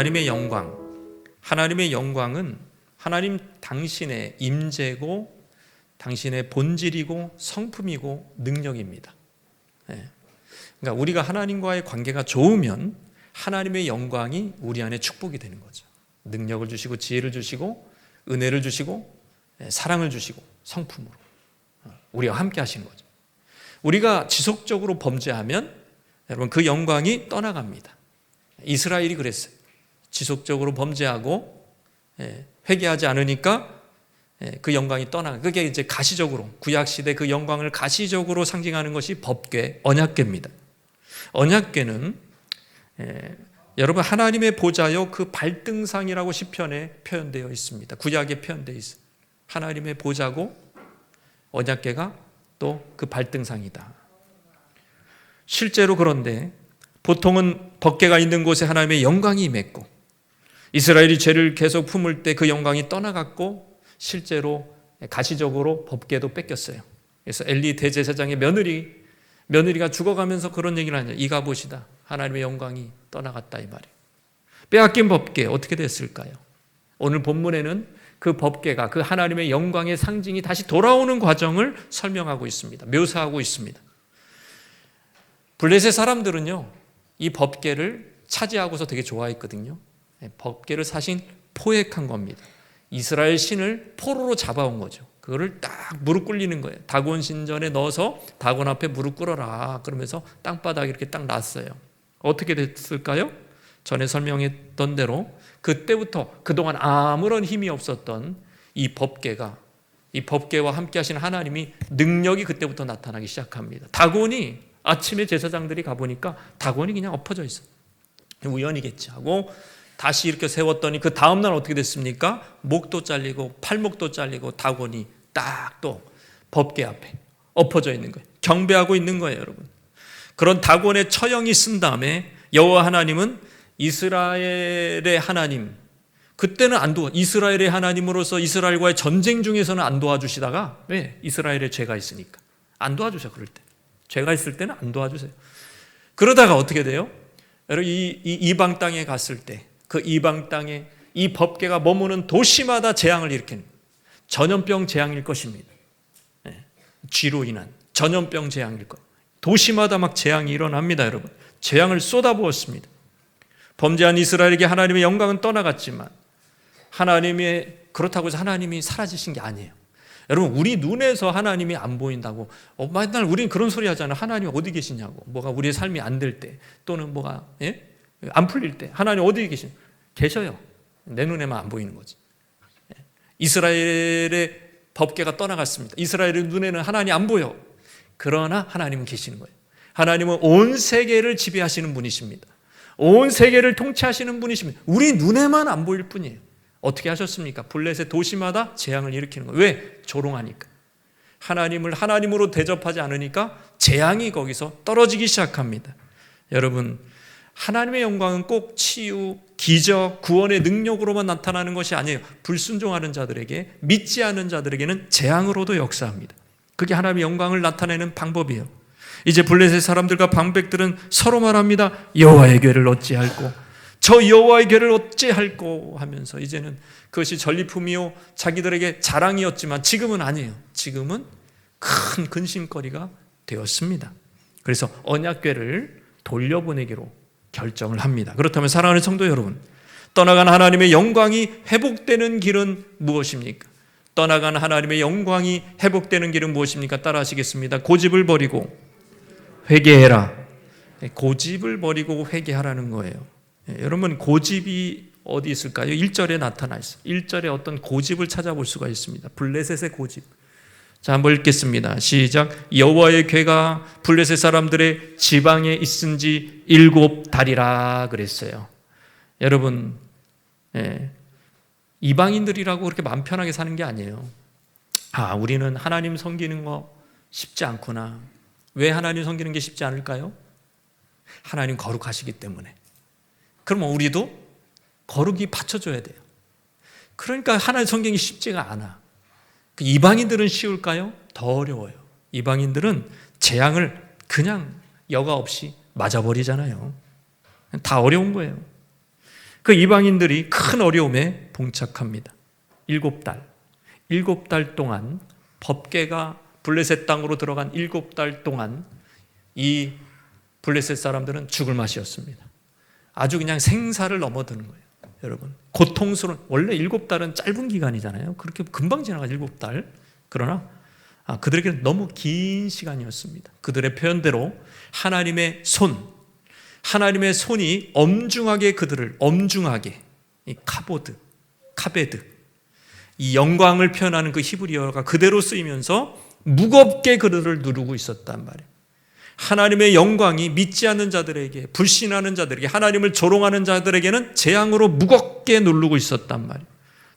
하나님의 영광, 하나님의 영광은 하나님 당신의 임재고 당신의 본질이고 성품이고 능력입니다. 그러니까 우리가 하나님과의 관계가 좋으면 하나님의 영광이 우리 안에 축복이 되는 거죠. 능력을 주시고 지혜를 주시고 은혜를 주시고 사랑을 주시고 성품으로 우리와 함께 하시는 거죠. 우리가 지속적으로 범죄하면 여러분 그 영광이 떠나갑니다. 이스라엘이 그랬어요. 지속적으로 범죄하고 회개하지 않으니까 그 영광이 떠나가. 그게 이제 가시적으로 구약시대 그 영광을 가시적으로 상징하는 것이 법궤, 언약궤입니다. 언약궤는 여러분 하나님의 보좌요 그 발등상이라고 시편에 표현되어 있습니다. 구약에 표현되어 있어요. 하나님의 보좌고 언약궤가 또 그 발등상이다. 실제로 그런데 보통은 법궤가 있는 곳에 하나님의 영광이 임했고 이스라엘이 죄를 계속 품을 때 그 영광이 떠나갔고 실제로 가시적으로 법궤도 뺏겼어요. 그래서 엘리 대제사장의 며느리가 죽어가면서 그런 얘기를 하냐. 이가 보시다. 하나님의 영광이 떠나갔다 이 말이에요. 빼앗긴 법궤 어떻게 됐을까요? 오늘 본문에는 그 법궤가 그 하나님의 영광의 상징이 다시 돌아오는 과정을 설명하고 있습니다. 묘사하고 있습니다. 블레셋 사람들은요 이 법궤를 차지하고서 되게 좋아했거든요. 법궤를 사실 포획한 겁니다. 이스라엘 신을 포로로 잡아온 거죠. 그거를 딱 무릎 꿇리는 거예요. 다곤 신전에 넣어서 다곤 앞에 무릎 꿇어라 그러면서 땅바닥에 이렇게 딱 놨어요. 어떻게 됐을까요? 전에 설명했던 대로 그때부터 그동안 아무런 힘이 없었던 이 법궤와 함께 하신 하나님이 능력이 그때부터 나타나기 시작합니다. 다곤이 아침에 제사장들이 가보니까 다곤이 그냥 엎어져 있어요. 우연이겠지 하고 다시 이렇게 세웠더니 그 다음날 어떻게 됐습니까? 목도 잘리고 팔목도 잘리고 다곤이 딱 또 법궤 앞에 엎어져 있는 거예요. 경배하고 있는 거예요, 여러분. 그런 다곤의 처형이 쓴 다음에 여호와 하나님은 이스라엘의 하나님, 그때는 안 도와, 이스라엘의 하나님으로서 이스라엘과의 전쟁 중에서는 안 도와주시다가 왜? 이스라엘에 죄가 있으니까 안 도와주셔. 그럴 때 죄가 있을 때는 안 도와주세요. 그러다가 어떻게 돼요? 여러분 이 이방 땅에 갔을 때 그 이방 땅에 이 법궤가 머무는 도시마다 재앙을 일으키는 전염병 재앙일 것입니다. 쥐로 인한 전염병 재앙일 것. 도시마다 막 재앙이 일어납니다, 여러분. 재앙을 쏟아부었습니다. 범죄한 이스라엘에게 하나님의 영광은 떠나갔지만 그렇다고 해서 하나님이 사라지신 게 아니에요. 여러분 우리 눈에서 하나님이 안 보인다고 맨날 우리는 그런 소리 하잖아요. 하나님 어디 계시냐고. 뭐가 우리의 삶이 안 될 때 또는 뭐가 안 풀릴 때 하나님 어디 계셔요. 내 눈에만 안 보이는 거지. 이스라엘의 법궤가 떠나갔습니다. 이스라엘의 눈에는 하나님 안 보여. 그러나 하나님은 계시는 거예요. 하나님은 온 세계를 지배하시는 분이십니다. 온 세계를 통치하시는 분이십니다. 우리 눈에만 안 보일 뿐이에요. 어떻게 하셨습니까? 블레셋 도시마다 재앙을 일으키는 거예요. 왜? 조롱하니까. 하나님을 하나님으로 대접하지 않으니까 재앙이 거기서 떨어지기 시작합니다. 여러분 하나님의 영광은 꼭 치유, 기적, 구원의 능력으로만 나타나는 것이 아니에요. 불순종하는 자들에게, 믿지 않은 자들에게는 재앙으로도 역사합니다. 그게 하나님의 영광을 나타내는 방법이에요. 이제 블레셋 사람들과 방백들은 서로 말합니다. 여호와의 궤를 어찌할꼬, 저 여호와의 궤를 어찌할꼬 하면서 이제는 그것이 전리품이요 자기들에게 자랑이었지만 지금은 아니에요. 지금은 큰 근심거리가 되었습니다. 그래서 언약궤를 돌려보내기로 결정을 합니다. 그렇다면 사랑하는 성도 여러분, 떠나간 하나님의 영광이 회복되는 길은 무엇입니까? 떠나간 하나님의 영광이 회복되는 길은 무엇입니까? 따라 하시겠습니다. 고집을 버리고 회개해라. 고집을 버리고 회개하라는 거예요. 여러분 고집이 어디 있을까요? 1절에 나타나 있어요. 1절에 어떤 고집을 찾아볼 수가 있습니다. 블레셋의 고집. 자, 한번 읽겠습니다. 시작. 여호와의 궤가 블레셋 사람들의 지방에 있은 지 7달이라 그랬어요. 여러분 이방인들이라고 그렇게 마음 편하게 사는 게 아니에요. 우리는 하나님 섬기는 거 쉽지 않구나. 왜 하나님 섬기는 게 쉽지 않을까요? 하나님 거룩하시기 때문에. 그러면 우리도 거룩이 받쳐줘야 돼요. 그러니까 하나님 섬기는 게 쉽지가 않아. 이방인들은 쉬울까요? 더 어려워요. 이방인들은 재앙을 그냥 여과 없이 맞아버리잖아요. 다 어려운 거예요. 그 이방인들이 큰 어려움에 봉착합니다. 7달, 7달 동안 법궤가 블레셋 땅으로 들어간 7달 동안 이 블레셋 사람들은 죽을 맛이었습니다. 아주 그냥 생사를 넘어드는 거예요. 여러분, 고통스러운, 원래 7달은 짧은 기간이잖아요. 그렇게 금방 지나가 7달. 그러나 그들에게는 너무 긴 시간이었습니다. 그들의 표현대로 하나님의 손이 엄중하게 그들을 이 카베드, 이 영광을 표현하는 그 히브리어가 그대로 쓰이면서 무겁게 그들을 누르고 있었단 말이에요. 하나님의 영광이 믿지 않는 자들에게, 불신하는 자들에게, 하나님을 조롱하는 자들에게는 재앙으로 무겁게 누르고 있었단 말이에요.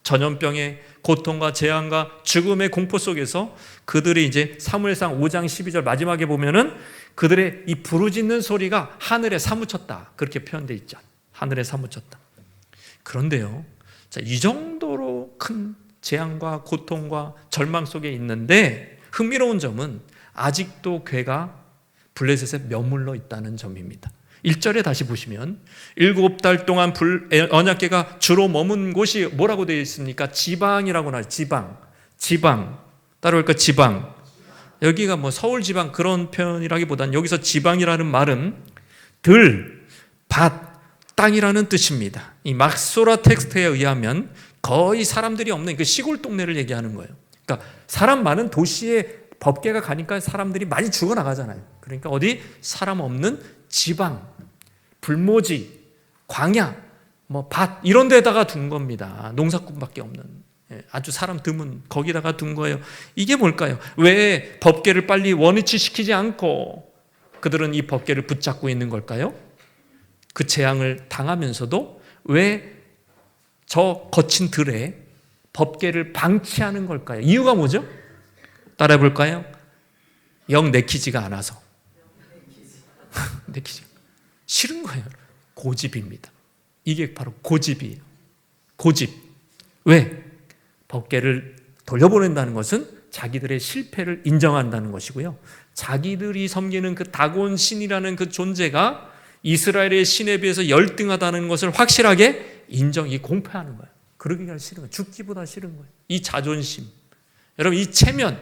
전염병의 고통과 재앙과 죽음의 공포 속에서 그들이 이제 사무엘상 5장 12절 마지막에 보면은 그들의 이 부르짖는 소리가 하늘에 사무쳤다, 그렇게 표현되어 있죠. 하늘에 사무쳤다. 그런데요, 자, 이 정도로 큰 재앙과 고통과 절망 속에 있는데 흥미로운 점은 아직도 괴가 블레셋에 머물러 있다는 점입니다. 1절에 다시 보시면 7달 동안 언약궤가 주로 머문 곳이 뭐라고 되어 있습니까? 지방이라고 나와요. 지방. 따라올까? 지방. 여기가 뭐 서울 지방 그런 표현이라기보다는 여기서 지방이라는 말은 들, 밭, 땅이라는 뜻입니다. 이 막소라 텍스트에 의하면 거의 사람들이 없는 그 시골 동네를 얘기하는 거예요. 그러니까 사람 많은 도시에 법궤가 가니까 사람들이 많이 죽어나가잖아요. 그러니까 어디 사람 없는 지방, 불모지, 광야, 밭 이런 데다가 둔 겁니다. 농사꾼밖에 없는 아주 사람 드문 거기다가 둔 거예요. 이게 뭘까요? 왜 법궤를 빨리 원위치시키지 않고 그들은 이 법궤를 붙잡고 있는 걸까요? 그 재앙을 당하면서도 왜 저 거친 들에 법궤를 방치하는 걸까요? 이유가 뭐죠? 따라해 볼까요? 영 내키지가 않아서. 내키지 싫은 거예요. 고집입니다. 이게 바로 고집이에요. 고집. 왜? 법궤를 돌려보낸다는 것은 자기들의 실패를 인정한다는 것이고요. 자기들이 섬기는 그 다곤 신이라는 그 존재가 이스라엘의 신에 비해서 열등하다는 것을 확실하게 공표하는 거예요. 그러기가 싫은 거예요. 죽기보다 싫은 거예요. 이 자존심. 여러분, 이 체면,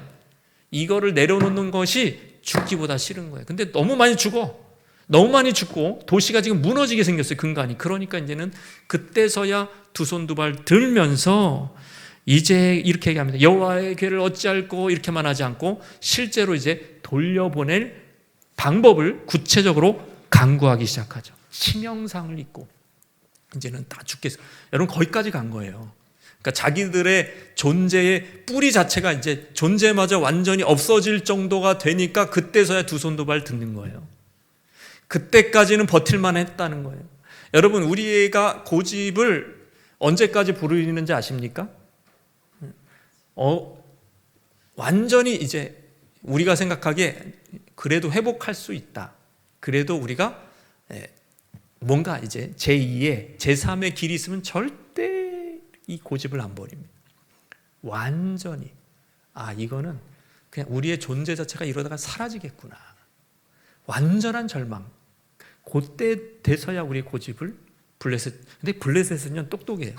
이거를 내려놓는 것이 죽기보다 싫은 거예요. 근데 너무 많이 죽고 도시가 지금 무너지게 생겼어요. 근간이. 그러니까 이제는 그때서야 두 손 두 발 들면서 이제 이렇게 얘기합니다. 여호와의 궤를 어찌할꼬, 이렇게만 하지 않고 실제로 이제 돌려보낼 방법을 구체적으로 강구하기 시작하죠. 치명상을 입고 이제는 다 죽겠어요. 여러분, 거기까지 간 거예요. 그러니까 자기들의 존재의 뿌리 자체가 이제 존재마저 완전히 없어질 정도가 되니까 그때서야 두 손 두 발 듣는 거예요. 그때까지는 버틸만 했다는 거예요. 여러분, 우리가 고집을 언제까지 부리는지 아십니까? 완전히 이제 우리가 생각하기에 그래도 회복할 수 있다. 그래도 우리가 뭔가 이제 제2의 제3의 길이 있으면 절대 이 고집을 안 버립니다. 완전히 이거는 그냥 우리의 존재 자체가 이러다가 사라지겠구나. 완전한 절망. 그때 돼서야 우리 고집을 근데 블레셋은요 똑똑해요.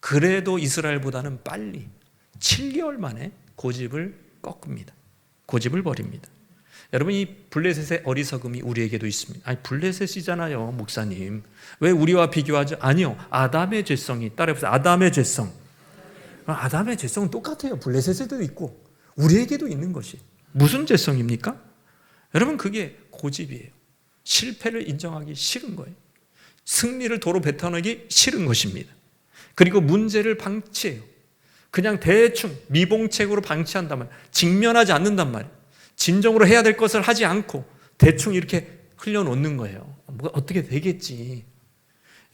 그래도 이스라엘보다는 빨리 7개월 만에 고집을 꺾습니다. 고집을 버립니다. 여러분, 이 블레셋의 어리석음이 우리에게도 있습니다. 블레셋이잖아요, 목사님. 왜 우리와 비교하죠? 아니요, 아담의 죄성이. 따라해보세요. 아담의 죄성. 아담의 죄성은 똑같아요. 블레셋에도 있고 우리에게도 있는 것이. 무슨 죄성입니까? 여러분, 그게 고집이에요. 실패를 인정하기 싫은 거예요. 승리를 도로 뱉어내기 싫은 것입니다. 그리고 문제를 방치해요. 그냥 대충 미봉책으로 방치한단 말이에요. 직면하지 않는단 말이에요. 진정으로 해야 될 것을 하지 않고 대충 이렇게 흘려놓는 거예요. 어떻게 되겠지.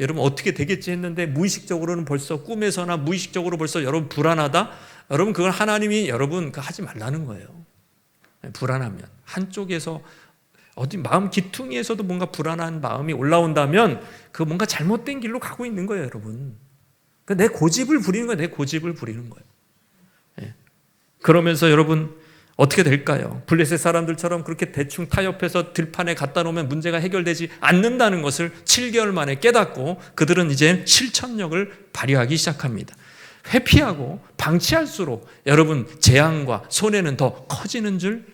여러분, 어떻게 되겠지 했는데 무의식적으로는 벌써 꿈에서나 무의식적으로 벌써 여러분 불안하다? 여러분, 그걸 하나님이 여러분 하지 말라는 거예요. 불안하면 한쪽에서 어디 마음 기퉁이에서도 뭔가 불안한 마음이 올라온다면 그 뭔가 잘못된 길로 가고 있는 거예요, 여러분. 내 고집을 부리는 거예요. 내 고집을 부리는 거예요. 그러면서 여러분, 어떻게 될까요? 블레셋 사람들처럼 그렇게 대충 타협해서 들판에 갖다 놓으면 문제가 해결되지 않는다는 것을 7개월 만에 깨닫고 그들은 이제 실천력을 발휘하기 시작합니다. 회피하고 방치할수록 여러분 재앙과 손해는 더 커지는 줄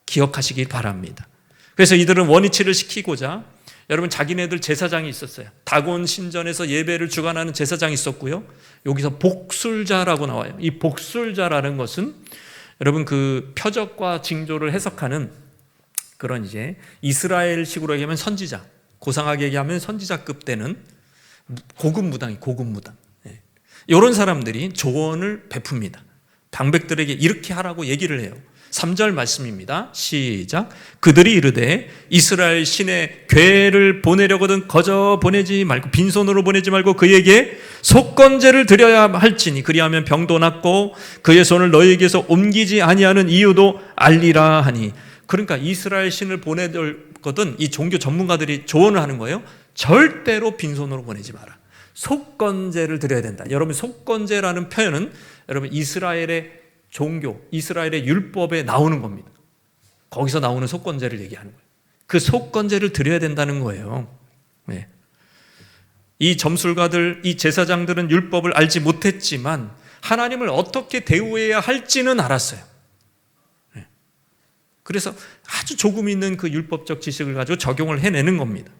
기억하시기 바랍니다. 그래서 이들은 원위치를 시키고자 여러분 자기네들 제사장이 있었어요. 다곤 신전에서 예배를 주관하는 제사장이 있었고요. 여기서 복술자라고 나와요. 이 복술자라는 것은 여러분 그 표적과 징조를 해석하는 그런 이제 이스라엘식으로 얘기하면 선지자, 고상하게 얘기하면 선지자급 되는 고급 무당이 고급 무당. 이런 사람들이 조언을 베풉니다. 방백들에게 이렇게 하라고 얘기를 해요. 3절 말씀입니다. 시작. 그들이 이르되 이스라엘 신의 괴를 보내려거든 거저 보내지 말고 빈손으로 보내지 말고 그에게 속건제를 드려야 할지니 그리하면 병도 낫고 그의 손을 너희에게서 옮기지 아니하는 이유도 알리라 하니. 그러니까 이스라엘 신을 보내거든 이 종교 전문가들이 조언을 하는 거예요. 절대로 빈손으로 보내지 마라. 속건제를 드려야 된다. 여러분 속건제라는 표현은 여러분 이스라엘의 종교, 이스라엘의 율법에 나오는 겁니다. 거기서 나오는 속건제를 얘기하는 거예요. 그 속건제를 드려야 된다는 거예요. 네. 이 점술가들, 이 제사장들은 율법을 알지 못했지만 하나님을 어떻게 대우해야 할지는 알았어요. 네. 그래서 아주 조금 있는 그 율법적 지식을 가지고 적용을 해내는 겁니다.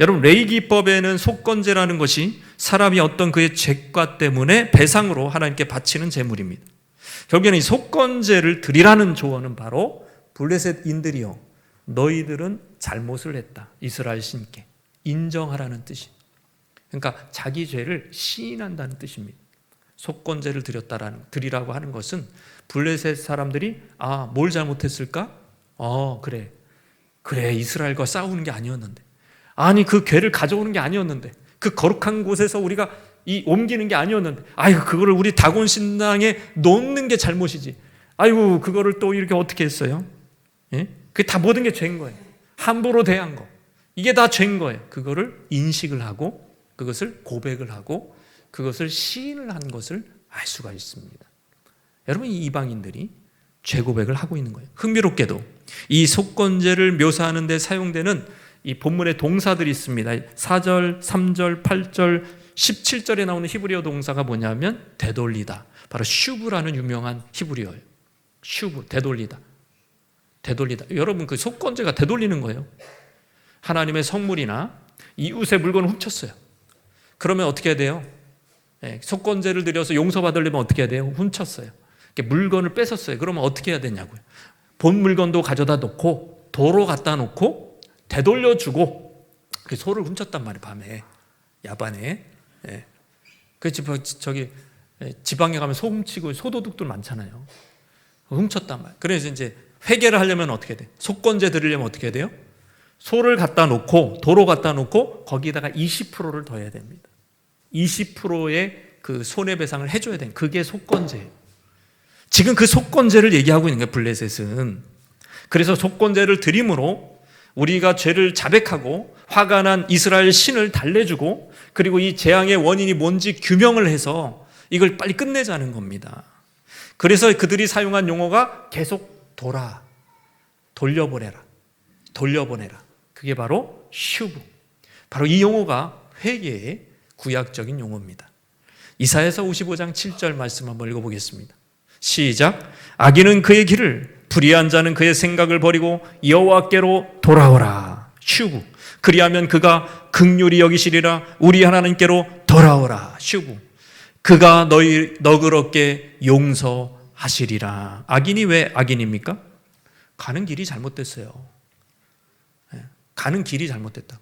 여러분 레위기법에는 속건제라는 것이 사람이 어떤 그의 죄과 때문에 배상으로 하나님께 바치는 제물입니다. 결국에는 이 속건제를 드리라는 조언은 바로 블레셋인들이요 너희들은 잘못을 했다. 이스라엘 신께 인정하라는 뜻이. 그러니까 자기 죄를 시인한다는 뜻입니다. 속건제를 드리라고 하는 것은 블레셋 사람들이 뭘 잘못했을까? 그래 이스라엘과 싸우는 게 아니었는데, 아니 그 괴를 가져오는 게 아니었는데, 그 거룩한 곳에서 우리가 옮기는 게 아니었는데, 그거를 우리 다곤 신당에 놓는 게 잘못이지. 그거를 또 이렇게 어떻게 했어요? 예? 그게 다 모든 게 죄인 거예요. 함부로 대한 거. 이게 다 죄인 거예요. 그거를 인식을 하고, 그것을 고백을 하고, 그것을 시인을 한 것을 알 수가 있습니다. 여러분, 이 이방인들이 죄 고백을 하고 있는 거예요. 흥미롭게도 이 속건제를 묘사하는 데 사용되는 이 본문의 동사들이 있습니다. 4절, 3절, 8절, 17절에 나오는 히브리어 동사가 뭐냐면 되돌리다. 바로 슈브라는 유명한 히브리어예요. 슈브, 되돌리다. 여러분 그 속건제가 되돌리는 거예요. 하나님의 성물이나 이웃의 물건을 훔쳤어요. 그러면 어떻게 해야 돼요? 속건제를 드려서 용서받으려면 어떻게 해야 돼요? 훔쳤어요. 물건을 뺏었어요. 그러면 어떻게 해야 되냐고요. 본 물건도 가져다 놓고 도로 갖다 놓고 되돌려주고, 그 소를 훔쳤단 말이에요. 밤에 야반에. 저기 지방에 가면 소 훔치고 소도둑들 많잖아요. 훔쳤단 말이에요. 그래서 이제 회개를 하려면 어떻게 돼? 속건제 드리려면 어떻게 해야 돼요? 소를 갖다 놓고 도로 갖다 놓고 거기다가 20%를 더해야 됩니다. 20%의 그 손해배상을 해줘야 돼요. 그게 속건제예요. 지금 그 속건제를 얘기하고 있는 거예요, 블레셋은. 그래서 속건제를 드림으로 우리가 죄를 자백하고 화가 난 이스라엘 신을 달래주고, 그리고 이 재앙의 원인이 뭔지 규명을 해서 이걸 빨리 끝내자는 겁니다. 그래서 그들이 사용한 용어가 계속 돌려보내라. 그게 바로 슈브. 바로 이 용어가 회개의 구약적인 용어입니다. 이사야서 55장 7절 말씀 한번 읽어보겠습니다. 시작. 악인은 그의 길을, 불의한 자는 그의 생각을 버리고 여호와께로 돌아오라. 슈브. 그리하면 그가 긍휼히 여기시리라. 우리 하나님께로 돌아오라. 슈브. 그가 너희 너그럽게 용서하시리라. 악인이 왜 악인입니까? 가는 길이 잘못됐어요. 가는 길이 잘못됐다.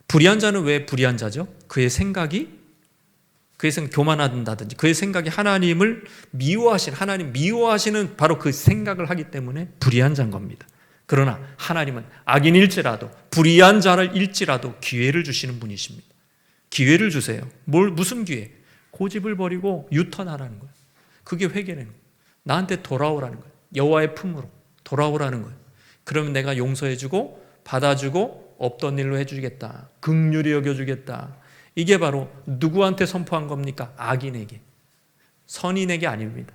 불의한 자는 왜 불의한 자죠? 그의 생각이 교만한다든지 그의 생각이 하나님 미워하시는 바로 그 생각을 하기 때문에 불의한 자인 겁니다. 그러나 하나님은 악인일지라도 불의한 자일지라도 기회를 주시는 분이십니다. 기회를 주세요. 무슨 기회? 고집을 버리고 유턴하라는 거예요. 그게 회개라는 거예요. 나한테 돌아오라는 거예요. 여호와의 품으로 돌아오라는 거예요. 그러면 내가 용서해주고 받아주고 없던 일로 해주겠다. 긍휼히 여겨주겠다. 이게 바로 누구한테 선포한 겁니까? 악인에게. 선인에게 아닙니다.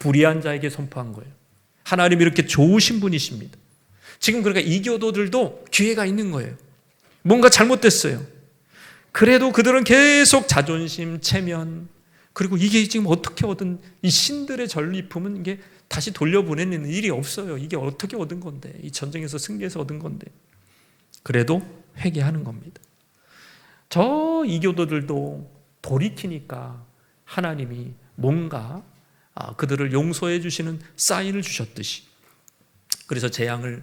불의한 자에게 선포한 거예요. 하나님이 이렇게 좋으신 분이십니다. 지금 그러니까 이교도들도 기회가 있는 거예요. 뭔가 잘못됐어요. 그래도 그들은 계속 자존심, 체면, 그리고 이게 지금 어떻게 얻은 이 신들의 전리품은 이게 다시 돌려보내는 일이 없어요. 이게 어떻게 얻은 건데, 이 전쟁에서 승리해서 얻은 건데. 그래도 회개하는 겁니다. 저 이교도들도 돌이키니까 하나님이 뭔가 그들을 용서해 주시는 사인을 주셨듯이, 그래서 재앙을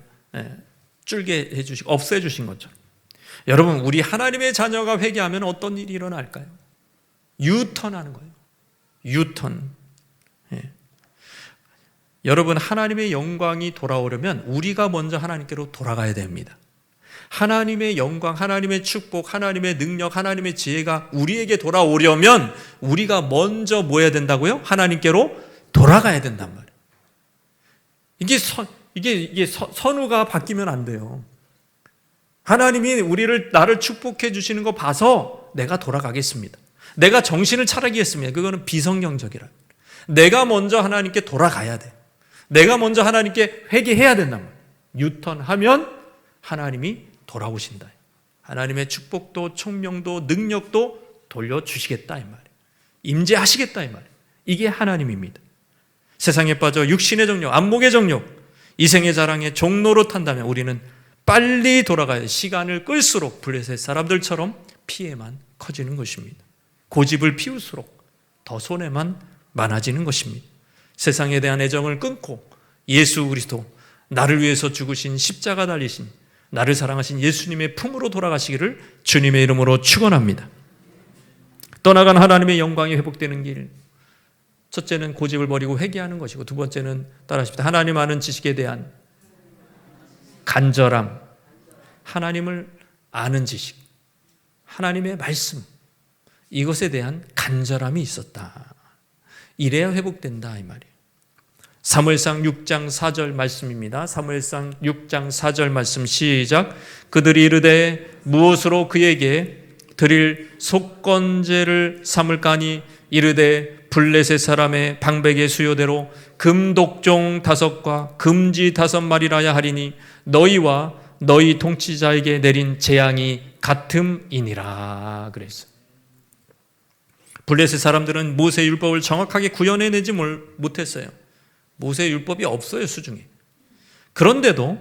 줄게 해주시고 없애 주신 것처럼, 여러분, 우리 하나님의 자녀가 회개하면 어떤 일이 일어날까요? 유턴하는 거예요. 유턴. 여러분, 하나님의 영광이 돌아오려면 우리가 먼저 하나님께로 돌아가야 됩니다. 하나님의 영광, 하나님의 축복, 하나님의 능력, 하나님의 지혜가 우리에게 돌아오려면 우리가 먼저 뭐 해야 된다고요? 하나님께로 돌아가야 된단 말이에요. 이게 선우가 바뀌면 안 돼요. 하나님이 나를 축복해 주시는 거 봐서 내가 돌아가겠습니다. 내가 정신을 차리겠습니다. 그거는 비성경적이라. 내가 먼저 하나님께 돌아가야 돼. 내가 먼저 하나님께 회개해야 된단 말이에요. 유턴하면 하나님이 돌아오신다. 하나님의 축복도 총명도 능력도 돌려주시겠다 이 말이에요. 임재하시겠다 이 말이에요. 이게 하나님입니다. 세상에 빠져 육신의 정욕, 안목의 정욕, 이생의 자랑에 종로로 탄다면 우리는 빨리 돌아가야 돼. 시간을 끌수록 블레셋 사람들처럼 피해만 커지는 것입니다. 고집을 피울수록 더 손해만 많아지는 것입니다. 세상에 대한 애정을 끊고 예수 그리스도, 나를 위해서 죽으신 십자가 달리신 나를 사랑하신 예수님의 품으로 돌아가시기를 주님의 이름으로 축원합니다. 떠나간 하나님의 영광이 회복되는 길, 첫째는 고집을 버리고 회개하는 것이고, 두 번째는 따라하십시다. 하나님 아는 지식에 대한 간절함. 하나님을 아는 지식, 하나님의 말씀, 이것에 대한 간절함이 있었다. 이래야 회복된다 이 말이에요. 사무엘상 6장 4절 말씀입니다. 사무엘상 6장 4절 말씀 시작. 그들이 이르되 무엇으로 그에게 드릴 속건제를 삼을까 하니 이르되 블레셋 사람의 방백의 수요대로 금독종 5과 금지 5마리라야 하리니 너희와 너희 통치자에게 내린 재앙이 같음이니라 그랬어요. 블레셋 사람들은 모세 율법을 정확하게 구현해내지 못했어요. 모세 율법이 없어요, 수중에. 그런데도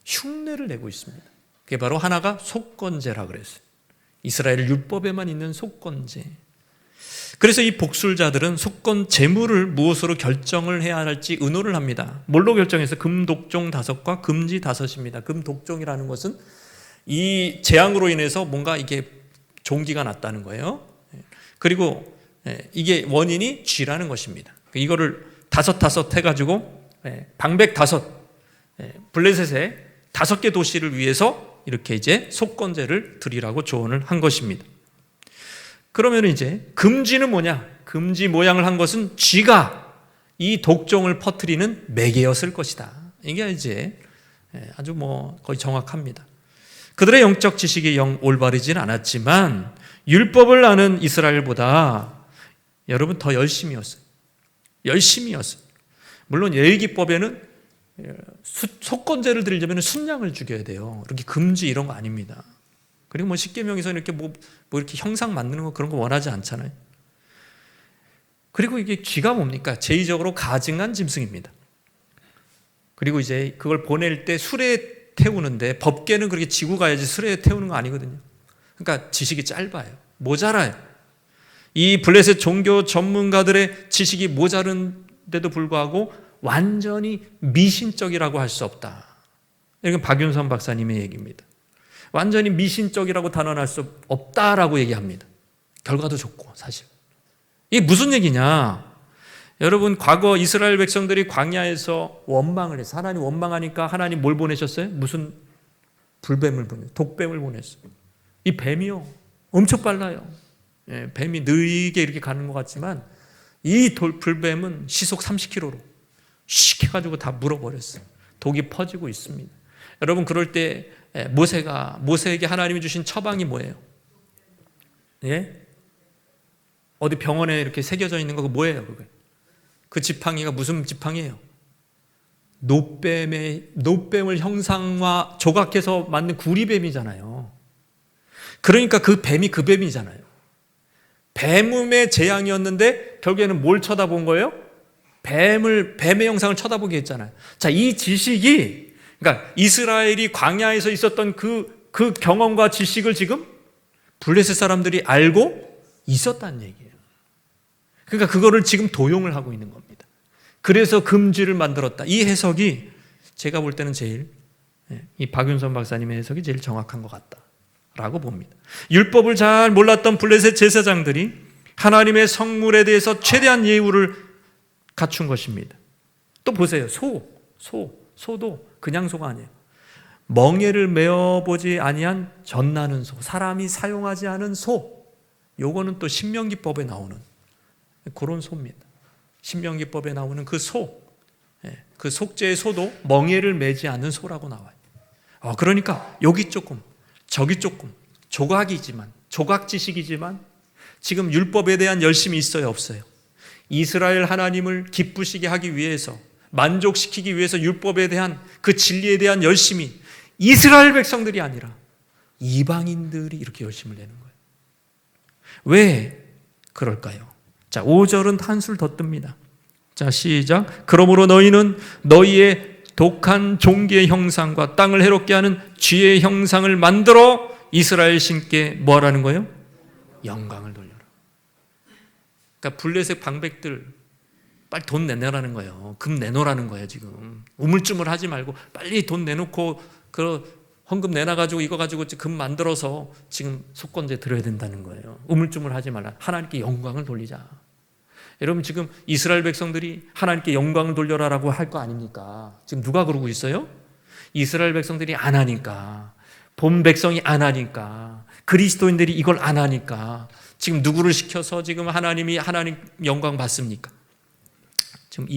흉내를 내고 있습니다. 그게 바로 하나가 속건제라 그랬어요. 이스라엘 율법에만 있는 속건제. 그래서 이 복술자들은 속건 제물을 무엇으로 결정을 해야 할지 의논을 합니다. 뭘로 결정해서? 금독종 5과 금지 5입니다. 금독종이라는 것은 이 재앙으로 인해서 뭔가 이게 종기가 났다는 거예요. 그리고 이게 원인이 쥐라는 것입니다. 이거를 5 해가지고 방백 5, 블레셋의 5개 도시를 위해서 이렇게 이제 속건제를 드리라고 조언을 한 것입니다. 그러면 이제 금지는 뭐냐? 금지 모양을 한 것은 쥐가 이 독종을 퍼뜨리는 매개였을 것이다. 이게 이제 아주 거의 정확합니다. 그들의 영적 지식이 영 올바르진 않았지만 율법을 아는 이스라엘보다 여러분 더 열심이었어요. 물론 예기법에는 속건제를 드리려면 순양을 죽여야 돼요. 이렇게 금지 이런 거 아닙니다. 그리고 십계명에서 이렇게 이렇게 형상 만드는 거 그런 거 원하지 않잖아요. 그리고 이게 쥐가 뭡니까? 제의적으로 가증한 짐승입니다. 그리고 이제 그걸 보낼 때 수레에 태우는데 법계는 그렇게 지고 가야지 수레에 태우는 거 아니거든요. 그러니까 지식이 짧아요. 모자라요. 이 블레셋 종교 전문가들의 지식이 모자른데도 불구하고 완전히 미신적이라고 할 수 없다. 이건 박윤선 박사님의 얘기입니다. 완전히 미신적이라고 단언할 수 없다라고 얘기합니다. 결과도 좋고 사실. 이게 무슨 얘기냐? 여러분, 과거 이스라엘 백성들이 광야에서 원망을 해서 하나님 원망하니까 하나님 뭘 보내셨어요? 무슨 불뱀을 보냈어요? 독뱀을 보냈어요. 이 뱀이요 엄청 빨라요. 뱀이 느리게 이렇게 가는 것 같지만 이 불뱀은 시속 30km로 씩 해가지고 다 물어버렸어요. 독이 퍼지고 있습니다. 여러분, 그럴 때 모세에게 하나님이 주신 처방이 뭐예요? 어디 병원에 이렇게 새겨져 있는 거 뭐예요? 그 지팡이가 무슨 지팡이에요? 노뱀을 형상화 조각해서 만든 구리뱀이잖아요. 그러니까 그 뱀이 그 뱀이잖아요. 뱀의 재앙이었는데 결국에는 뭘 쳐다본 거예요? 뱀의 형상을 쳐다보게 했잖아요. 자, 이 지식이, 그러니까 이스라엘이 광야에서 있었던 그 경험과 지식을 지금 블레셋 사람들이 알고 있었다는 얘기예요. 그러니까 그거를 지금 도용을 하고 있는 겁니다. 그래서 금지를 만들었다. 이 해석이 제가 볼 때는 제일, 이 박윤선 박사님의 해석이 제일 정확한 것 같다라고 봅니다. 율법을 잘 몰랐던 블레셋 제사장들이 하나님의 성물에 대해서 최대한 예우를 갖춘 것입니다. 또 보세요. 소도 그냥 소가 아니에요. 멍에를 메어보지 아니한 젖나는 소, 사람이 사용하지 않은 소, 요거는 또 신명기법에 나오는 그런 소입니다. 신명기법에 나오는 그 소, 그 속죄의 소도 멍에를 매지 않는 소라고 나와요. 그러니까 여기 조금 저기 조금 조각 지식이지만 지금 율법에 대한 열심이 있어요, 없어요? 이스라엘 하나님을 기쁘시게 하기 위해서, 만족시키기 위해서 율법에 대한 그 진리에 대한 열심이 이스라엘 백성들이 아니라 이방인들이 이렇게 열심을 내는 거예요. 왜 그럴까요? 자, 5절은 한술 더 뜹니다. 자, 시작. 그러므로 너희는 너희의 독한 종기의 형상과 땅을 해롭게 하는 쥐의 형상을 만들어 이스라엘 신께 뭐 하라는 거예요? 영광을 돌려라. 그러니까 블레셋 방백들 빨리 돈 내놓으라는 거예요. 금 내놓으라는 거예요. 지금 우물쭈물 하지 말고 빨리 돈 내놓고 그 헌금 내놔가지고 이거 가지고 금 만들어서 지금 속건제 드려야 된다는 거예요. 우물쭈물 하지 말라. 하나님께 영광을 돌리자. 여러분, 지금 이스라엘 백성들이 하나님께 영광을 돌려라라고 할 거 아닙니까? 지금 누가 그러고 있어요? 이스라엘 백성들이 안 하니까, 본 백성이 안 하니까, 그리스도인들이 이걸 안 하니까 지금 누구를 시켜서 지금 하나님 영광 받습니까? 지금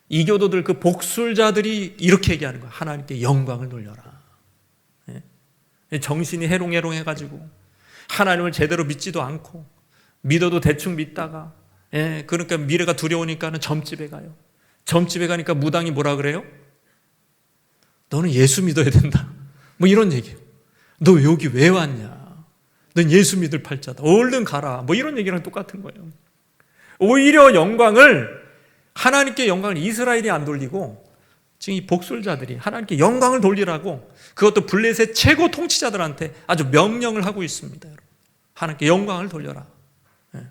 이교도들 그 복술자들이 이렇게 얘기하는 거야. 하나님께 영광을 돌려라. 정신이 해롱해롱해가지고 하나님을 제대로 믿지도 않고 믿어도 대충 믿다가, 그러니까 미래가 두려우니까는 점집에 가요. 점집에 가니까 무당이 뭐라 그래요? 너는 예수 믿어야 된다. 뭐 이런 얘기예요. 너 여기 왜 왔냐? 넌 예수 믿을 팔자다. 얼른 가라. 뭐 이런 얘기랑 똑같은 거예요. 오히려 하나님께 영광을 이스라엘이 안 돌리고 지금 이 복술자들이 하나님께 영광을 돌리라고, 그것도 블레셋 최고 통치자들한테 아주 명령을 하고 있습니다. 여러분. 하나님께 영광을 돌려라.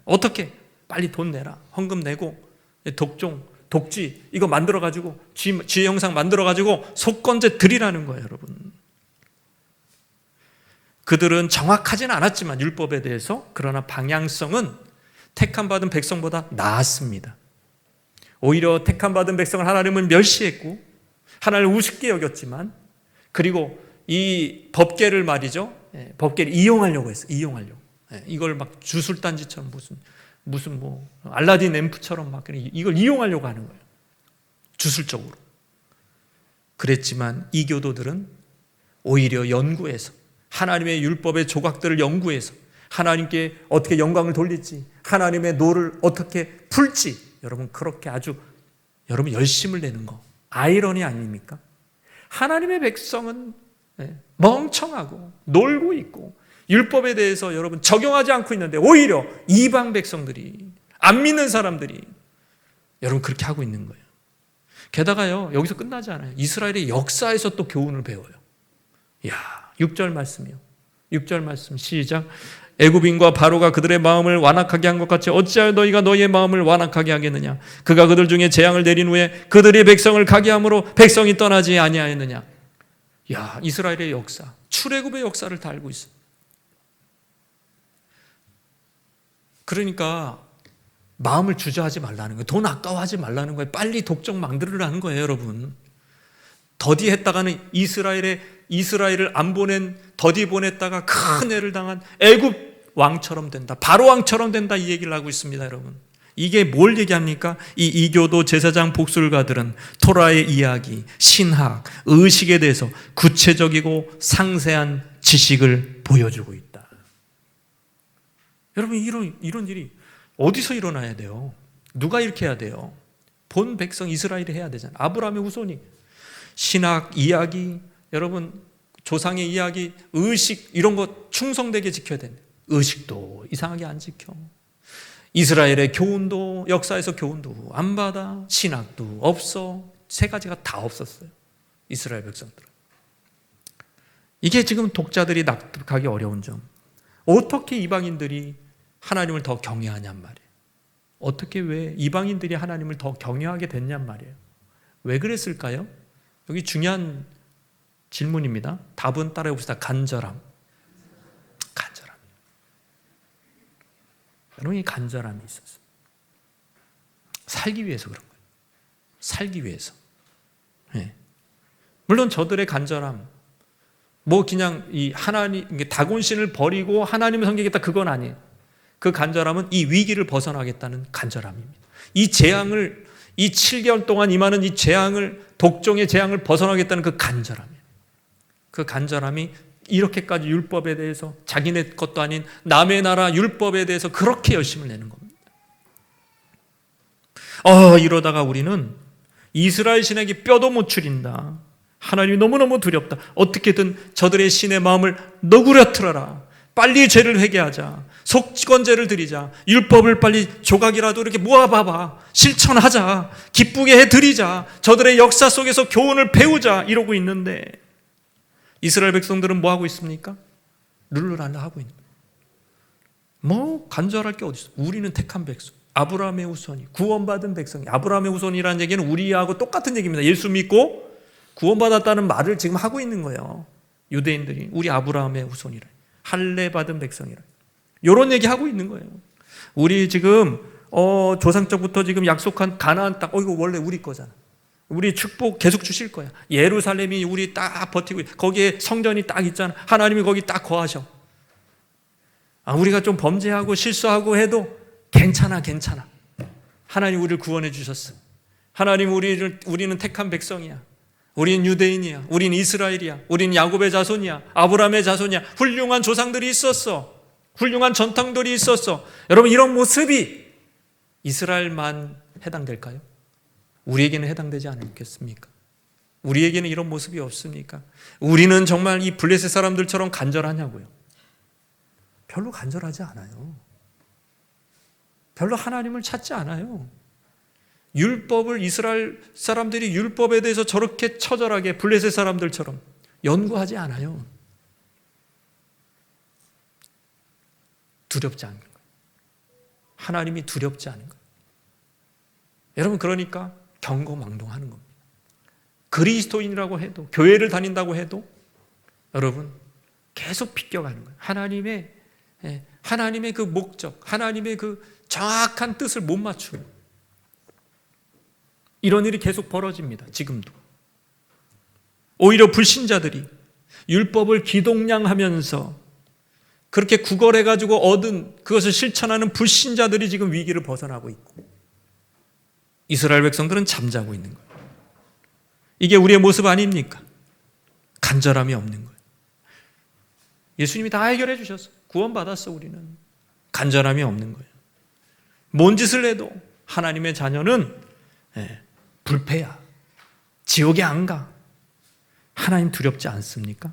어떻게? 빨리 돈 내라. 헌금 내고 독지 이거 만들어가지고 쥐의 형상 만들어가지고 속건제 드리라는 거예요. 여러분. 그들은 정확하지는 않았지만 율법에 대해서, 그러나 방향성은 택함받은 백성보다 나았습니다. 오히려 택함받은 백성을 하나님은 멸시했고 하나님을 우습게 여겼지만, 그리고 이 법궤를 말이죠, 법궤를 이용하려고 했어요. 이걸 막 주술단지처럼 무슨 뭐 알라딘 앰프처럼 막 이걸 이용하려고 하는 거예요. 주술적으로. 그랬지만 이교도들은 오히려 연구해서 하나님의 율법의 조각들을 연구해서 하나님께 어떻게 영광을 돌릴지, 하나님의 노를 어떻게 풀지, 여러분 그렇게 아주 여러분 열심을 내는 거 아이러니 아닙니까? 하나님의 백성은 멍청하고 놀고 있고 율법에 대해서 여러분 적용하지 않고 있는데, 오히려 이방 백성들이, 안 믿는 사람들이 여러분 그렇게 하고 있는 거예요. 게다가요, 여기서 끝나지 않아요. 이스라엘의 역사에서 또 교훈을 배워요. 6절 말씀이요. 6절 말씀 시작. 애굽인과 바로가 그들의 마음을 완악하게 한 것 같이 어찌하여 너희가 너희의 마음을 완악하게 하겠느냐? 그가 그들 중에 재앙을 내린 후에 그들이 백성을 가게 함으로 백성이 떠나지 아니하였느냐? 이스라엘의 역사, 출애굽의 역사를 다 알고 있어요. 그러니까 마음을 주저하지 말라는 거예요. 돈 아까워하지 말라는 거예요. 빨리 독적 만들으라는 거예요, 여러분. 더디했다가는 이스라엘을 안 보낸, 더디 보냈다가 큰 애를 당한 애굽 왕처럼 된다. 바로 왕처럼 된다. 이 얘기를 하고 있습니다, 여러분. 이게 뭘 얘기합니까? 이 이교도 제사장 복술가들은 토라의 이야기, 신학, 의식에 대해서 구체적이고 상세한 지식을 보여주고 있다. 여러분, 이런 일이 어디서 일어나야 돼요? 누가 이렇게 해야 돼요? 본 백성 이스라엘이 해야 되잖아요. 아브라함의 후손이. 신학, 이야기, 여러분 조상의 이야기, 의식 이런 거 충성되게 지켜야 된다. 의식도 이상하게 안 지켜. 이스라엘의 교훈도, 역사에서 교훈도 안 받아. 신학도 없어. 세 가지가 다 없었어요. 이스라엘 백성들은. 이게 지금 독자들이 납득하기 어려운 점. 어떻게 이방인들이 하나님을 더 경외하냔 말이에요. 어떻게 왜 이방인들이 하나님을 더 경외하게 됐냔 말이에요. 왜 그랬을까요? 여기 중요한 질문입니다. 답은 따라해 봅시다. 간절함. 여러분, 이 간절함이 있었어요. 살기 위해서 그런 거예요. 살기 위해서. 네. 물론 저들의 간절함, 뭐 그냥 이 하나님, 다곤신을 버리고 하나님을 섬기겠다 그건 아니에요. 그 간절함은 이 위기를 벗어나겠다는 간절함입니다. 이 재앙을, 이 7개월 동안 임하는 이 재앙을, 독종의 재앙을 벗어나겠다는 그 간절함이에요. 그 간절함이 이렇게까지 율법에 대해서 자기네 것도 아닌 남의 나라 율법에 대해서 그렇게 열심을 내는 겁니다. 이러다가 우리는 이스라엘 신에게 뼈도 못 추린다. 하나님이 너무너무 두렵다. 어떻게든 저들의 신의 마음을 너구려 틀어라. 빨리 죄를 회개하자. 속건제를 드리자. 율법을 빨리 조각이라도 이렇게 모아봐봐. 실천하자. 기쁘게 해드리자. 저들의 역사 속에서 교훈을 배우자. 이러고 있는데 이스라엘 백성들은 뭐 하고 있습니까? 룰루랄라 하고 있는 거예요. 뭐 간절할 게 어디 있어? 우리는 택한 백성, 아브라함의 후손이, 구원받은 백성이. 아브라함의 후손이라는 얘기는 우리하고 똑같은 얘기입니다. 예수 믿고 구원받았다는 말을 지금 하고 있는 거예요. 유대인들이 우리 아브라함의 후손이라, 할례 받은 백성이라, 이런 얘기 하고 있는 거예요. 우리 지금 조상적부터 지금 약속한 가나안 땅, 이거 원래 우리 거잖아. 우리 축복 계속 주실 거야. 예루살렘이 우리 딱 버티고, 거기에 성전이 딱 있잖아. 하나님이 거기 딱 거하셔. 우리가 좀 범죄하고 실수하고 해도 괜찮아. 하나님 우리를 구원해 주셨어. 하나님 우리는 택한 백성이야. 우리는 유대인이야. 우리는 이스라엘이야. 우리는 야곱의 자손이야. 아브라함의 자손이야. 훌륭한 조상들이 있었어. 훌륭한 전통들이 있었어. 여러분, 이런 모습이 이스라엘만 해당될까요? 우리에게는 해당되지 않겠습니까? 우리에게는 이런 모습이 없습니까? 우리는 정말 이 블레셋 사람들처럼 간절하냐고요? 별로 간절하지 않아요. 별로 하나님을 찾지 않아요. 율법을, 이스라엘 사람들이 율법에 대해서 저렇게 처절하게 블레셋 사람들처럼 연구하지 않아요. 두렵지 않은 거예요. 하나님이 두렵지 않은 거예요. 여러분, 그러니까 경거망동하는 겁니다. 그리스도인이라고 해도, 교회를 다닌다고 해도 여러분 계속 비껴가는 거예요. 하나님의 그 목적, 하나님의 그 정확한 뜻을 못 맞추는, 이런 일이 계속 벌어집니다. 지금도. 오히려 불신자들이 율법을 기동량하면서 그렇게 구걸해가지고 얻은 그것을 실천하는 불신자들이 지금 위기를 벗어나고 있고, 이스라엘 백성들은 잠자고 있는 거예요. 이게 우리의 모습 아닙니까? 간절함이 없는 거예요. 예수님이 다 해결해 주셨어. 구원받았어. 우리는 간절함이 없는 거예요. 뭔 짓을 해도 하나님의 자녀는 불패야. 지옥에 안 가. 하나님 두렵지 않습니까?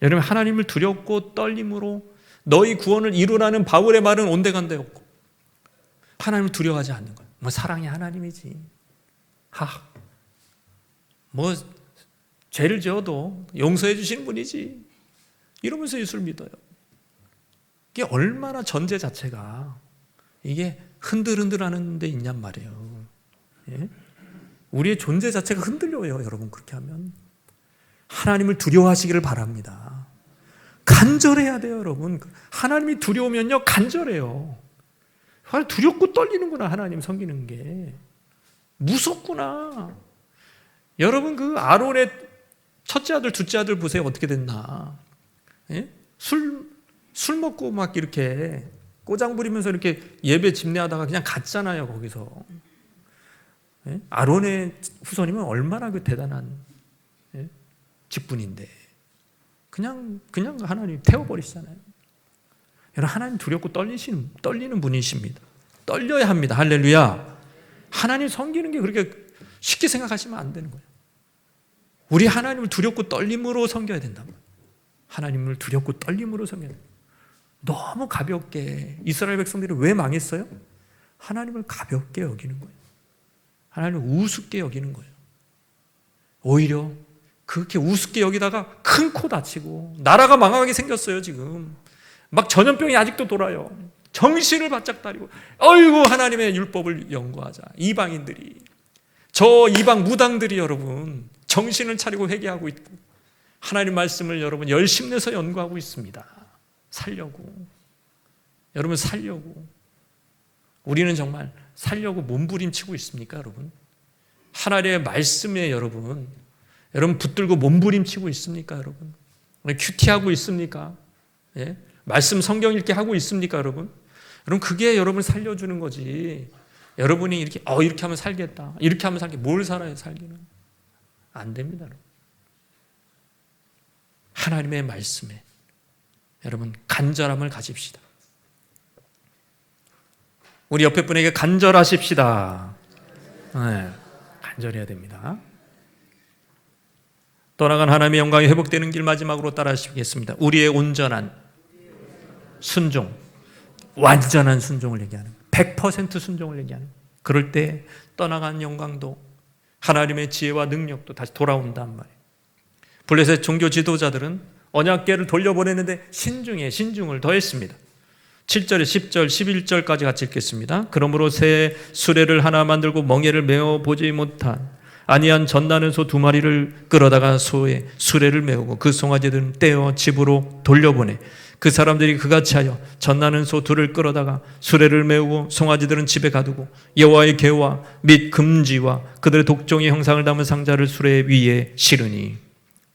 여러분, 하나님을 두렵고 떨림으로 너희 구원을 이루라는 바울의 말은 온데간데없고, 하나님을 두려워하지 않는 거예요. 뭐 사랑이 하나님이지. 뭐 죄를 지어도 용서해 주시는 분이지. 이러면서 예수를 믿어요. 이게 얼마나 전제 자체가 이게 흔들흔들하는 데 있냔 말이에요. 예? 우리의 존재 자체가 흔들려요. 여러분, 그렇게 하면. 하나님을 두려워하시기를 바랍니다. 간절해야 돼요. 여러분, 하나님이 두려우면요 간절해요. 두렵고 떨리는구나. 하나님 섬기는 게 무섭구나. 여러분, 그 아론의 첫째 아들, 둘째 아들 보세요. 어떻게 됐나. 예? 술 먹고 막 이렇게 꼬장 부리면서 이렇게 예배 집례하다가 그냥 갔잖아요. 거기서. 예? 아론의 후손이면 얼마나 그 대단한 직분인데 그냥 하나님 태워버리시잖아요. 여러분, 하나님 두렵고 떨리는 분이십니다. 떨려야 합니다. 할렐루야. 하나님 섬기는 게 그렇게 쉽게 생각하시면 안 되는 거예요. 우리 하나님을 두렵고 떨림으로 섬겨야 된다. 하나님을 두렵고 떨림으로 섬겨야 된다. 너무 가볍게. 이스라엘 백성들이 왜 망했어요? 하나님을 가볍게 여기는 거예요. 하나님을 우습게 여기는 거예요. 오히려 그렇게 우습게 여기다가 큰 코 다치고 나라가 망하게 생겼어요. 지금 막 전염병이 아직도 돌아요. 정신을 바짝 다리고 어이구 하나님의 율법을 연구하자. 이방인들이, 저 이방 무당들이 여러분 정신을 차리고 회개하고 있고 하나님 말씀을 여러분 열심 내서 연구하고 있습니다. 살려고. 여러분 살려고. 우리는 정말 살려고 몸부림치고 있습니까 여러분? 하나님의 말씀에 여러분 붙들고 몸부림치고 있습니까 여러분? 큐티하고 있습니까? 예? 말씀 성경 읽게 하고 있습니까 여러분? 여러분 그게 여러분 살려주는 거지. 여러분이 이렇게 하면 살겠다, 이렇게 하면 살겠다. 뭘 살아요 살기는? 안 됩니다 여러분. 하나님의 말씀에 여러분 간절함을 가집시다. 우리 옆에 분에게 간절하십시다. 네, 간절해야 됩니다. 떠나간 하나님의 영광이 회복되는 길 마지막으로 따라하시겠습니다. 우리의 온전한 순종, 완전한 순종을 얘기하는 거예요. 100% 순종을 얘기하는 거예요. 그럴 때 떠나간 영광도 하나님의 지혜와 능력도 다시 돌아온단 말이에요. 블레셋 종교 지도자들은 언약궤를 돌려보내는데 신중을 더했습니다. 7절에 10절, 11절까지 같이 읽겠습니다. 그러므로 새 수레를 하나 만들고 멍에를 메어 보지 못한 아니한 젖나는 소 2마리를 끌어다가 소의 수레를 메우고 그 송아지들은 떼어 집으로 돌려보내 그 사람들이 그같이 하여 젖나는 소 2를 끌어다가 수레를 메우고 송아지들은 집에 가두고 여호와의 궤와 및 금지와 그들의 독종의 형상을 담은 상자를 수레 위에 실으니.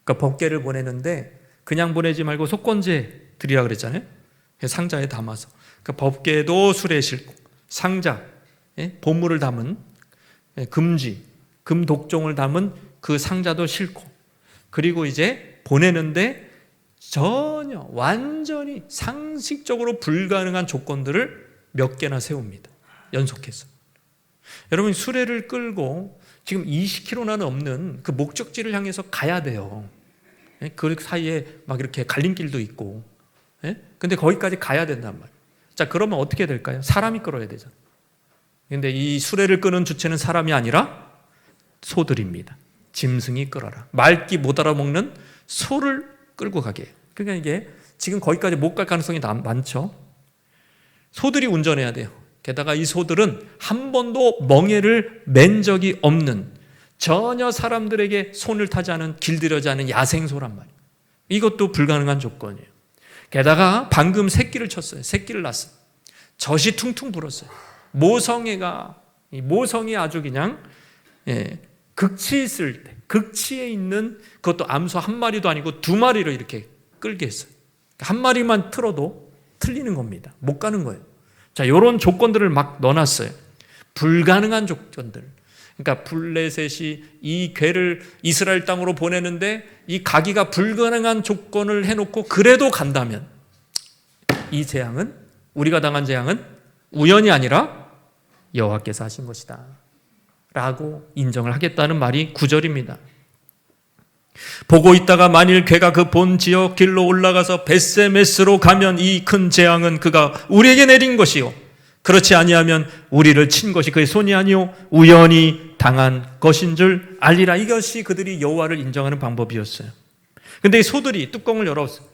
그러니까 법궤를 보내는데 그냥 보내지 말고 속건제 드리라 그랬잖아요. 상자에 담아서. 그러니까 법궤도 수레에 싣고 상자, 보물을 담은 금지, 금독종을 담은 그 상자도 싣고, 그리고 이제 보내는데 전혀 완전히 상식적으로 불가능한 조건들을 몇 개나 세웁니다. 연속해서. 여러분 수레를 끌고 지금 20km나 넘는 그 목적지를 향해서 가야 돼요. 그 사이에 막 이렇게 갈림길도 있고. 근데 거기까지 가야 된단 말이에요. 자, 그러면 어떻게 될까요? 사람이 끌어야 되잖아요. 근데 이 수레를 끄는 주체는 사람이 아니라 소들입니다. 짐승이 끌어라. 말기 못 알아먹는 소를 끌고 가게 해요. 그러니까 이게 지금 거기까지 못 갈 가능성이 많죠. 소들이 운전해야 돼요. 게다가 이 소들은 한 번도 멍에를 맨 적이 없는, 전혀 사람들에게 손을 타지 않은, 길들여지 않은 야생소란 말이에요. 이것도 불가능한 조건이에요. 게다가 방금 새끼를 쳤어요. 새끼를 낳았어요. 젖이 퉁퉁 불었어요. 모성이 아주 그냥 극치에 있을 때, 극치에 있는, 그것도 암소 1마리도 아니고 2마리를 이렇게 끌게 했어요. 1마리만 틀어도 틀리는 겁니다. 못 가는 거예요. 자, 이런 조건들을 막 넣어놨어요. 불가능한 조건들. 그러니까 블레셋이 이 궤를 이스라엘 땅으로 보내는데 이 가기가 불가능한 조건을 해놓고 그래도 간다면 이 재앙은, 우리가 당한 재앙은 우연이 아니라 여호와께서 하신 것이다 라고 인정을 하겠다는 말이 9절입니다. 보고 있다가 만일 궤가 그 본 지역 길로 올라가서 벳세메스로 가면 이 큰 재앙은 그가 우리에게 내린 것이요 그렇지 아니하면 우리를 친 것이 그의 손이 아니요 우연히 당한 것인 줄 알리라. 이것이 그들이 여호와를 인정하는 방법이었어요. 근데 이 소들이 뚜껑을 열었어요.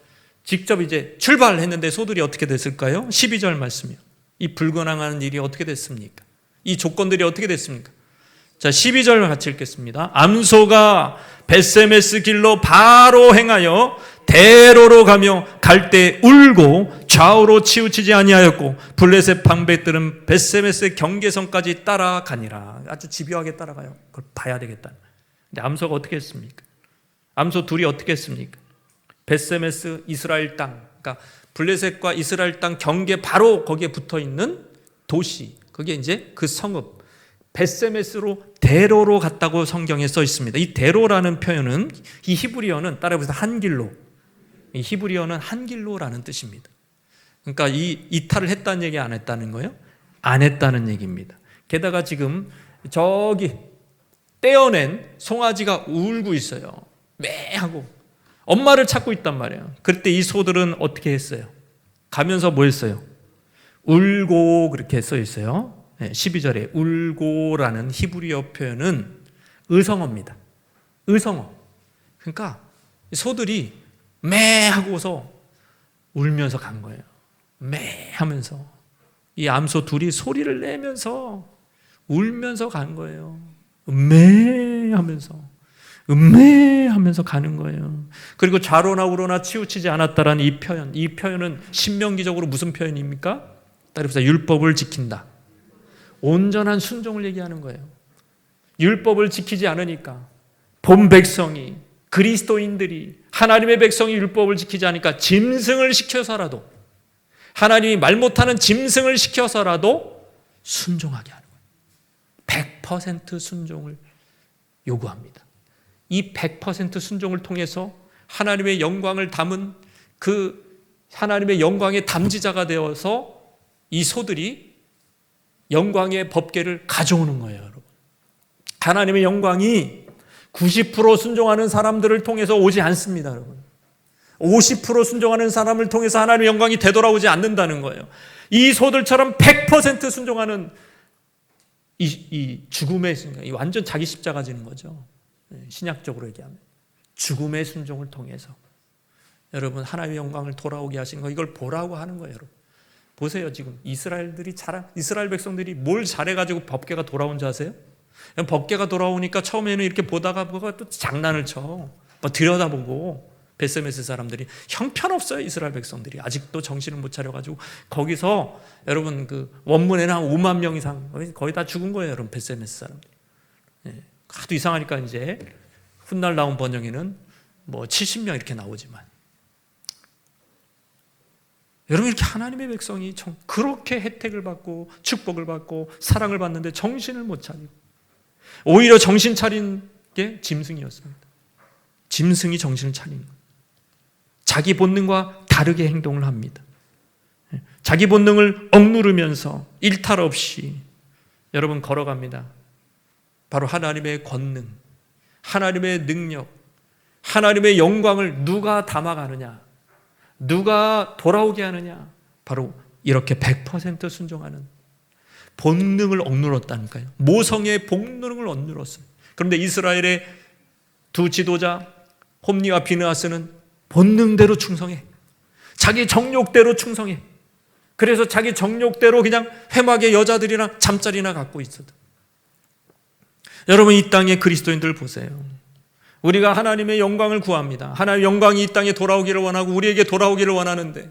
직접 이제 출발했는데 소들이 어떻게 됐을까요? 12절 말씀이요. 이 불가능한 일이 어떻게 됐습니까? 이 조건들이 어떻게 됐습니까? 자, 12절 같이 읽겠습니다. 암소가 벳세메스 길로 바로 행하여 대로로 가며 갈 때 울고 좌우로 치우치지 아니하였고 블레셋 방백들은 벳세메스의 경계선까지 따라가니라. 아주 집요하게 따라가요. 그걸 봐야 되겠다. 근데 암소가 어떻게 했습니까? 암소 둘이 어떻게 했습니까? 벳세메스 이스라엘 땅, 그러니까 블레셋과 이스라엘 땅 경계 바로 거기에 붙어 있는 도시, 그게 이제 그 성읍 벳세메스로 대로로 갔다고 성경에 써 있습니다. 이 대로라는 표현은 이 히브리어는 따라해보세요. 한길로. 이 히브리어는 한길로라는 뜻입니다. 그러니까 이 이탈을 했다는 얘기 안 했다는 거예요. 안 했다는 얘기입니다. 게다가 지금 저기 떼어낸 송아지가 울고 있어요. 매하고 엄마를 찾고 있단 말이에요. 그때 이 소들은 어떻게 했어요? 가면서 뭐 했어요? 울고 그렇게 써 있어요. 12절에 울고라는 히브리어 표현은 의성어입니다. 의성어. 그러니까 소들이 매 하고서 울면서 간 거예요. 매 하면서. 이 암소 둘이 소리를 내면서 울면서 간 거예요. 매 하면서. 하면서 가는 거예요. 그리고 좌로나 우로나 치우치지 않았다라는 이 표현은 신명기적으로 무슨 표현입니까? 따라서 율법을 지킨다. 온전한 순종을 얘기하는 거예요. 율법을 지키지 않으니까 본 백성이, 그리스도인들이, 하나님의 백성이 율법을 지키지 않으니까 짐승을 시켜서라도, 하나님이 말 못하는 짐승을 시켜서라도 순종하게 하는 거예요. 100% 순종을 요구합니다. 이 100% 순종을 통해서 하나님의 영광을 담은 그 하나님의 영광의 담지자가 되어서 이 소들이 영광의 법궤를 가져오는 거예요, 여러분. 하나님의 영광이 90% 순종하는 사람들을 통해서 오지 않습니다, 여러분. 50% 순종하는 사람을 통해서 하나님의 영광이 되돌아오지 않는다는 거예요. 이 소들처럼 100% 순종하는 이 죽음의 순간, 이 완전 자기 십자가 지는 거죠. 신약적으로 얘기하면 죽음의 순종을 통해서 여러분 하나님의 영광을 돌아오게 하신 거, 이걸 보라고 하는 거예요, 여러분. 보세요. 지금 이스라엘 백성들이 뭘 잘해가지고 법궤가 돌아온 줄 아세요? 법궤가 돌아오니까 처음에는 이렇게 보다가 또 장난을 쳐. 뭐 들여다보고. 베세메스 사람들이 형편없어요. 이스라엘 백성들이 아직도 정신을 못 차려가지고 거기서 여러분 그 원문에는 한 5만 명 이상 거의 다 죽은 거예요, 여러분. 베세메스 사람들이. 하도 이상하니까 이제 훗날 나온 번역에는 뭐 70명 이렇게 나오지만, 여러분 이렇게 하나님의 백성이 그렇게 혜택을 받고 축복을 받고 사랑을 받는데 정신을 못 차리고, 오히려 정신 차린 게 짐승이었습니다. 짐승이 정신을 차린 거예요. 자기 본능과 다르게 행동을 합니다. 자기 본능을 억누르면서 일탈 없이 여러분 걸어갑니다. 바로 하나님의 권능, 하나님의 능력, 하나님의 영광을 누가 담아가느냐, 누가 돌아오게 하느냐, 바로 이렇게 100% 순종하는 본능을 억눌렀다니까요. 모성의 본능을 억눌렀어요. 그런데 이스라엘의 두 지도자 홈니와 비느하스는 본능대로 충성해. 자기 정욕대로 충성해. 그래서 자기 정욕대로 그냥 회막의 여자들이랑 잠자리나 갖고 있어도. 여러분 이 땅의 그리스도인들 보세요. 우리가 하나님의 영광을 구합니다. 하나님의 영광이 이 땅에 돌아오기를 원하고 우리에게 돌아오기를 원하는데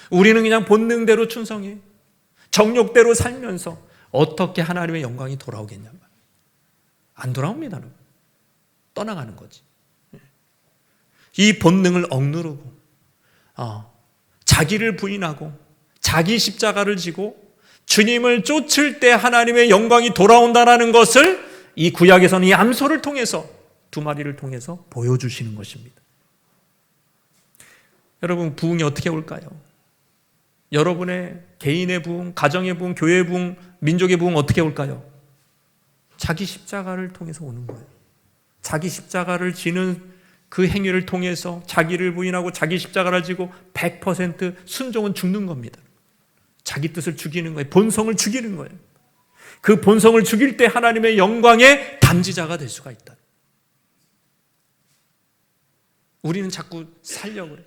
우리는 그냥 본능대로 충성해. 정욕대로 살면서 어떻게 하나님의 영광이 돌아오겠냐 말이에요. 안 돌아옵니다. 떠나가는 거지. 이 본능을 억누르고 자기를 부인하고 자기 십자가를 지고 주님을 쫓을 때 하나님의 영광이 돌아온다는 것을 이 구약에서는 이 암소를 통해서, 두 마리를 통해서 보여주시는 것입니다. 여러분 부흥이 어떻게 올까요? 여러분의 개인의 부흥, 가정의 부흥, 교회의 부흥, 민족의 부흥 어떻게 올까요? 자기 십자가를 통해서 오는 거예요. 자기 십자가를 지는 그 행위를 통해서 자기를 부인하고 자기 십자가를 지고 100% 순종은 죽는 겁니다. 자기 뜻을 죽이는 거예요. 본성을 죽이는 거예요. 그 본성을 죽일 때 하나님의 영광의 담지자가 될 수가 있다. 우리는 자꾸 살려고 그래.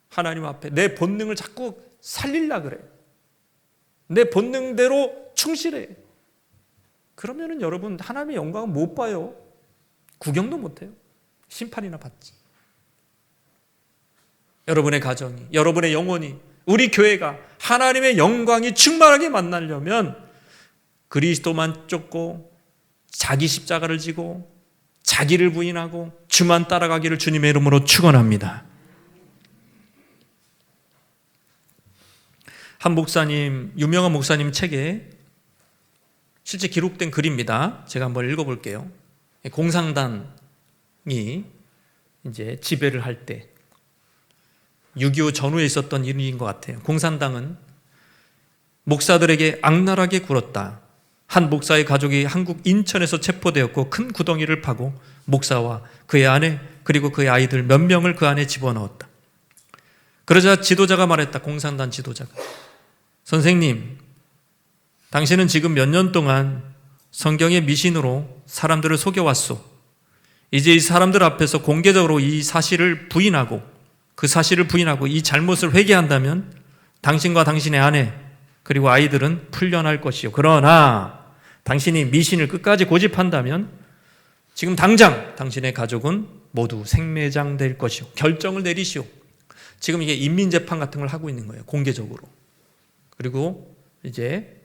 하나님 앞에 내 본능을 자꾸 살리려고 그래. 내 본능대로 충실해. 그러면은 여러분 하나님의 영광은 못 봐요. 구경도 못 해요. 심판이나 받지. 여러분의 가정이, 여러분의 영혼이, 우리 교회가 하나님의 영광이 충만하게 만나려면 그리스도만 쫓고 자기 십자가를 지고 자기를 부인하고 주만 따라가기를 주님의 이름으로 축원합니다. 한 목사님, 유명한 목사님 책에 실제 기록된 글입니다. 제가 한번 읽어볼게요. 공산당이 이제 지배를 할 때 6.25 전후에 있었던 일인 것 같아요. 공산당은 목사들에게 악랄하게 굴었다. 한 목사의 가족이 한국 인천에서 체포되었고 큰 구덩이를 파고 목사와 그의 아내 그리고 그의 아이들 몇 명을 그 안에 집어넣었다. 그러자 지도자가 말했다. 공산당 지도자가. 선생님, 당신은 지금 몇 년 동안 성경의 미신으로 사람들을 속여왔소. 이제 이 사람들 앞에서 공개적으로 이 사실을 부인하고 그 사실을 부인하고 이 잘못을 회개한다면 당신과 당신의 아내 그리고 아이들은 풀려날 것이요. 그러나 당신이 미신을 끝까지 고집한다면 지금 당장 당신의 가족은 모두 생매장 될 것이요. 결정을 내리시오. 지금 이게 인민재판 같은 걸 하고 있는 거예요. 공개적으로. 그리고 이제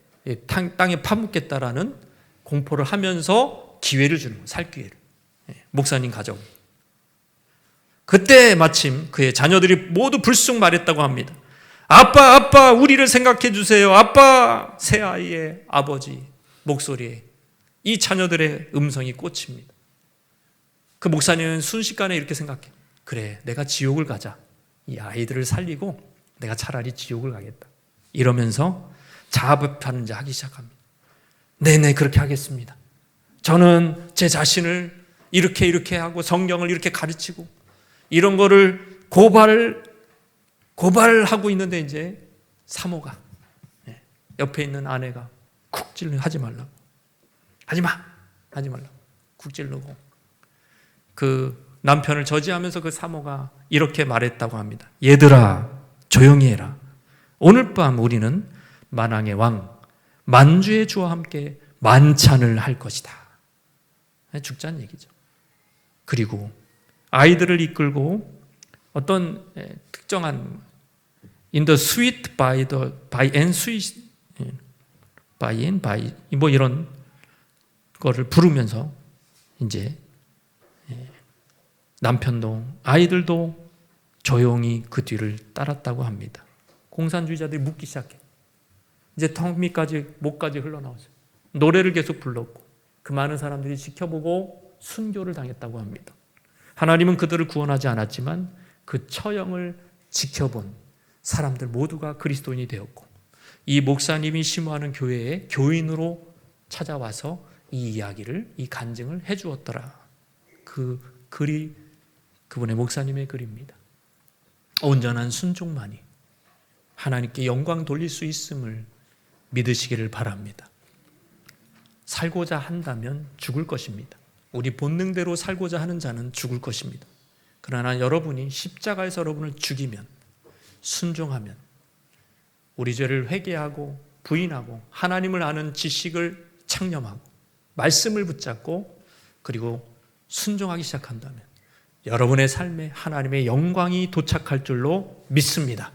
땅에 파묻겠다라는 공포를 하면서 기회를 주는 거예요. 살 기회를. 목사님 가족. 그때 마침 그의 자녀들이 모두 불쑥 말했다고 합니다. 아빠, 우리를 생각해 주세요. 아빠, 새 아이의 아버지 목소리에 이 자녀들의 음성이 꽂힙니다. 그 목사님은 순식간에 이렇게 생각해요. 그래, 내가 지옥을 가자. 이 아이들을 살리고 내가 차라리 지옥을 가겠다. 이러면서 자아비판을 하기 시작합니다. 네네, 그렇게 하겠습니다. 저는 제 자신을 이렇게 하고 성경을 이렇게 가르치고 이런 거를 고발하고 있는데 이제 사모가 옆에 있는 아내가 쿡 찔러 하지 말라고. 하지 말라고. 쿡 찔르고 그 남편을 저지하면서 그 사모가 이렇게 말했다고 합니다. 얘들아, 조용히 해라. 오늘 밤 우리는 만왕의 왕, 만주의 주와 함께 만찬을 할 것이다. 죽자는 얘기죠. 그리고 아이들을 이끌고 어떤 특정한 in the sweet by and sweet by and by 뭐 이런 거를 부르면서 이제 남편도 아이들도 조용히 그 뒤를 따랐다고 합니다. 공산주의자들이 묻기 시작해. 이제 턱밑까지 목까지 흘러나오죠. 노래를 계속 불렀고 그 많은 사람들이 지켜보고 순교를 당했다고 합니다. 하나님은 그들을 구원하지 않았지만 그 처형을 지켜본 사람들 모두가 그리스도인이 되었고 이 목사님이 심호하는 교회에 교인으로 찾아와서 이 이야기를, 이 간증을 해주었더라. 그 글이 그분의 목사님의 글입니다. 온전한 순종만이 하나님께 영광 돌릴 수 있음을 믿으시기를 바랍니다. 살고자 한다면 죽을 것입니다. 우리 본능대로 살고자 하는 자는 죽을 것입니다. 그러나 여러분이 십자가에서 여러분을 죽이면, 순종하면, 우리 죄를 회개하고 부인하고 하나님을 아는 지식을 창념하고 말씀을 붙잡고 그리고 순종하기 시작한다면 여러분의 삶에 하나님의 영광이 도착할 줄로 믿습니다.